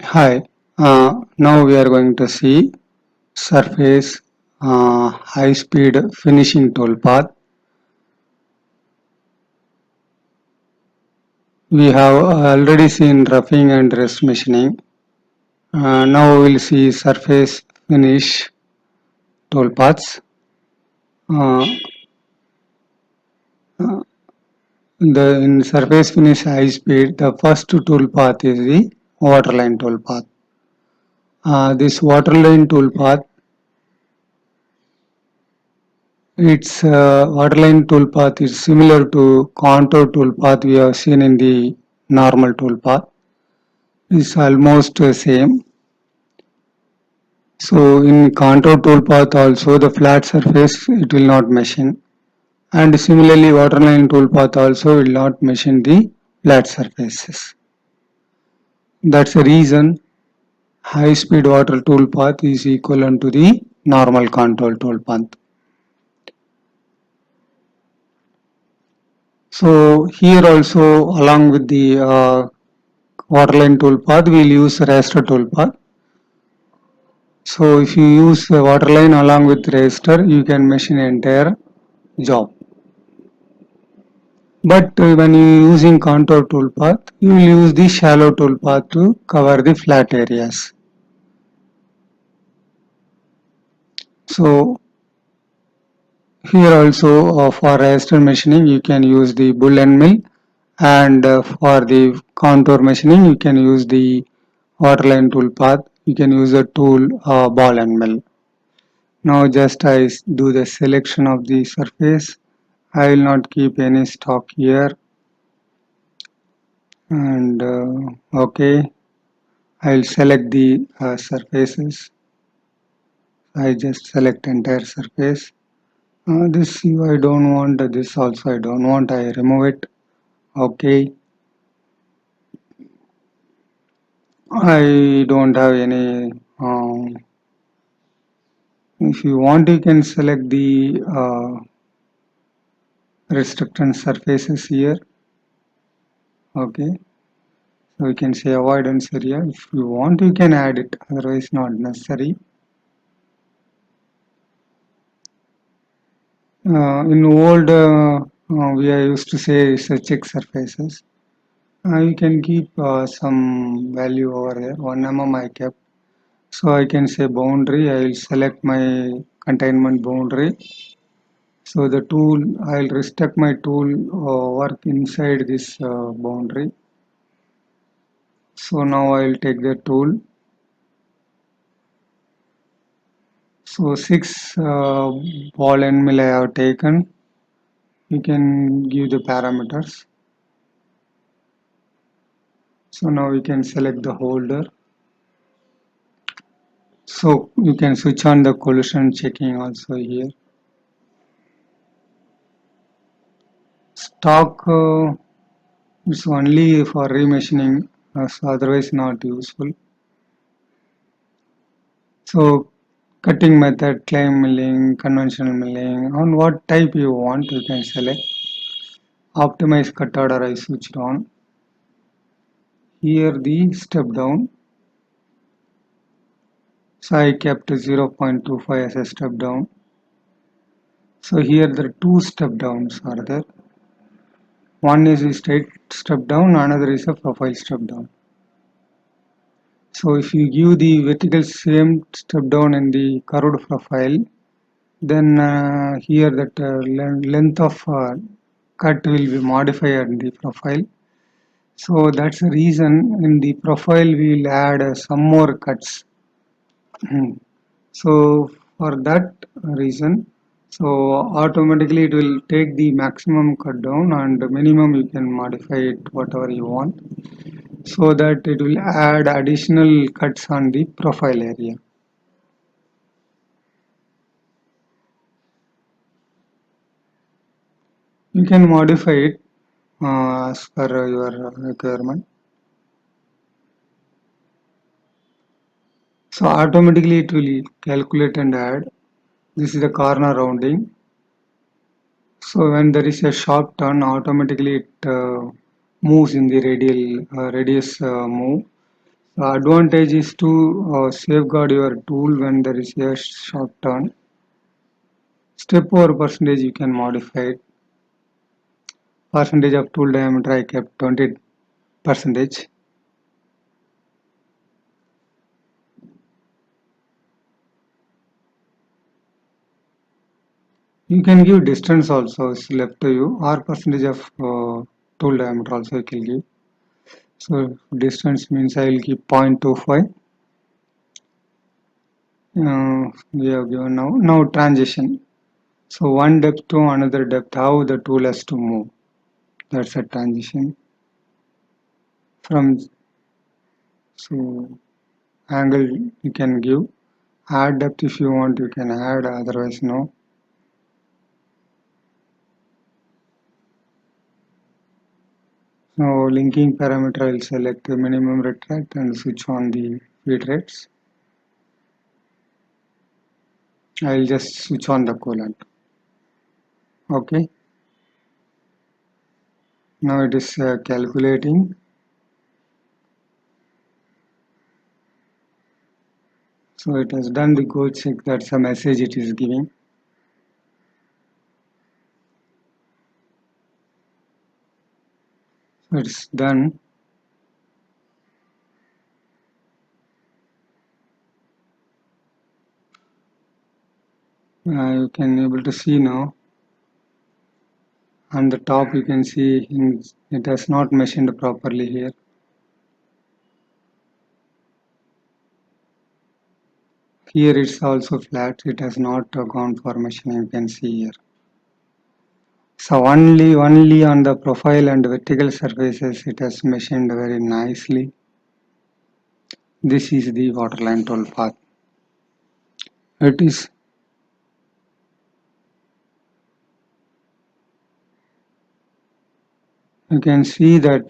Hi, now we are going to see surface high speed finishing toolpath. We have already seen roughing and rest machining. Now we will see surface finish toolpaths. Uh, uh, in surface finish high speed, the first toolpath is the waterline toolpath. This waterline toolpath, its waterline toolpath is similar to contour toolpath we have seen in the normal toolpath. Is almost the same. So in contour toolpath also the flat surface it will not machine, and similarly waterline toolpath also will not machine the flat surfaces. That's the reason high speed water toolpath is equivalent to the normal contour toolpath. So here also along with the waterline toolpath we will use raster toolpath. So if you use the waterline along with raster you can machine entire job. But when you are using contour toolpath, you will use the shallow toolpath to cover the flat areas. So here also for raster machining you can use the bull and mill, and for the contour machining you can use the waterline toolpath. You can use the tool ball and mill. Now just I do the selection of the surface. I will not keep any stock here, and okay, I will select the surfaces. I just select entire surface. This I don't want, this also I don't want, I remove it. Okay, I don't have any. If you want you can select the restricted surfaces here. Okay, so you can say avoidance area. If you want you can add it, otherwise not necessary. In old we are used to say it's a check surfaces. You can keep some value over there. 1 mm I kept. So I can say boundary. I will select my containment boundary. So the tool, I will restrict my tool work inside this boundary. So now I will take the tool. So 6 ball and mill I have taken. You can give the parameters. So now we can select the holder. So you can switch on the collision checking also here. Stock is only for remachining, so otherwise not useful. So cutting method, claim milling, conventional milling, on what type you want you can select. Optimize cut order I switched on. Here the step down. So I kept 0.25 as a step down. So here the two step downs are there. One is a straight step down, another is a profile step down. So if you give the vertical same step down in the curved profile, then here that length of cut will be modified in the profile. So that's the reason in the profile we will add some more cuts. So for that reason, so automatically it will take the maximum cut down, and minimum you can modify it whatever you want, so that it will add additional cuts on the profile area. You can modify it as per your requirement. So automatically it will calculate and add. This is the corner rounding. So when there is a sharp turn, automatically it moves in the radius move. The advantage is to safeguard your tool when there is a sharp turn. Step over percentage you can modify it. Percentage of tool diameter I kept 20%. You can give distance also, it's left to you, or percentage of tool diameter also you can give. So distance means I will keep 0.25. We have given now. Now transition. So one depth to another depth, how the tool has to move. That's a transition. From so angle you can give. Add depth if you want, you can add, otherwise no. Now linking parameter, I will select the minimum retract and switch on the feed rates. I will just switch on the coolant. Okay. Now it is calculating. So it has done the go check, that's a message it is giving. So it's done. You can able to see now. On the top you can see it has not machined properly here. Here it's also flat, it has not gone for machining, you can see here. So only on the profile and vertical surfaces it has machined very nicely. This is the waterline tool path. It is you can see that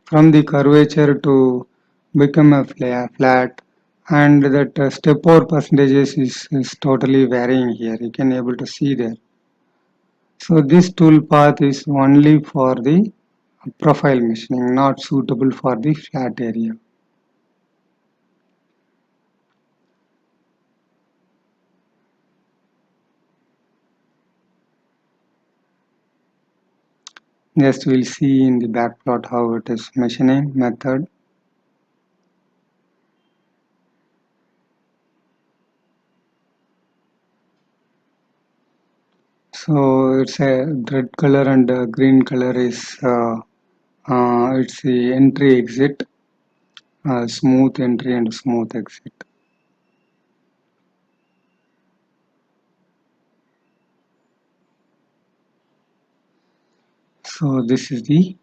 from the curvature to become a flat, and that step over percentages is totally varying here. You can able to see there. So this tool path is only for the profile machining, not suitable for the flat area. Just we'll see in the back plot how it is machining method. So it's a red color and green color is it's the entry exit, smooth entry and smooth exit. So this is the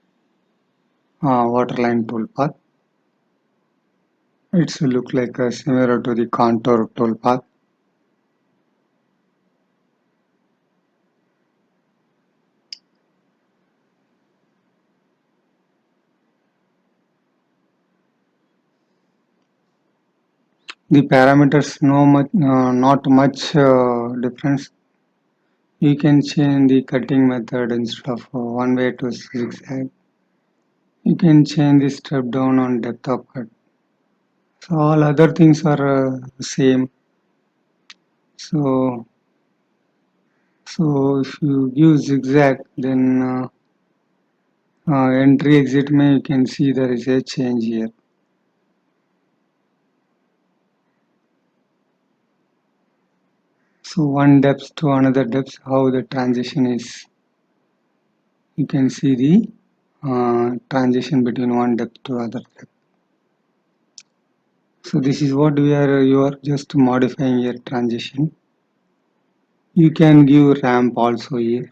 waterline tool path. It's look like similar to the contour tool path. The parameters not much difference. You can change the cutting method instead of one way to zigzag. You can change the step down on depth of cut. So all other things are same. So if you use zigzag, then entry exit may you can see there is a change here. So one depth to another depth, how the transition is. You can see the transition between one depth to other depth. So this is what you are just modifying your transition. You can give ramp also here.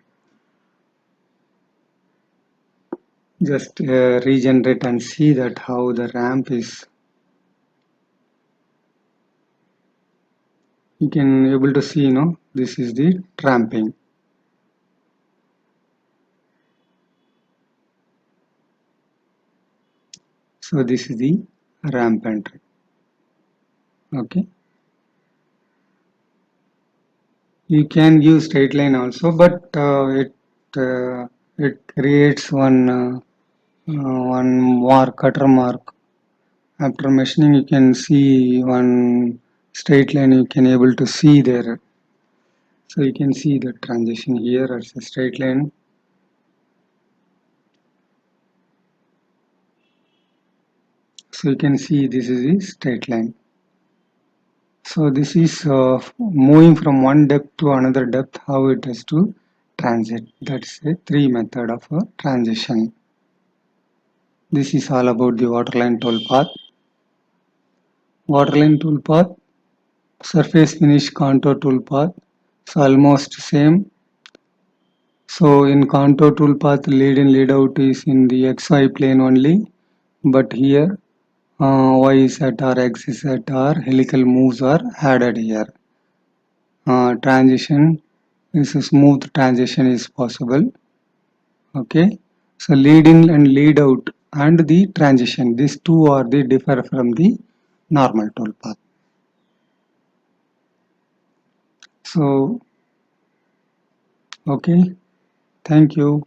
Just regenerate and see that how the ramp is. You can able to see, this is the tramping. So this is the ramp entry. Okay. You can give straight line also, but it creates one mark, cutter mark, After machining, you can see one straight line you can able to see there. So you can see the transition here as a straight line. So you can see this is a straight line. So this is moving from one depth to another depth, how it has to transit. That's a three method of transition. This is all about the waterline toolpath. Waterline toolpath, surface finish contour toolpath. So almost same. So in contour toolpath, lead in lead out is in the XY plane only. But here Y set or X set or helical moves are added here. Transition is a smooth transition is possible. Okay, so lead in and lead out and the transition, these two are the differ from the normal toolpath. So okay, thank you.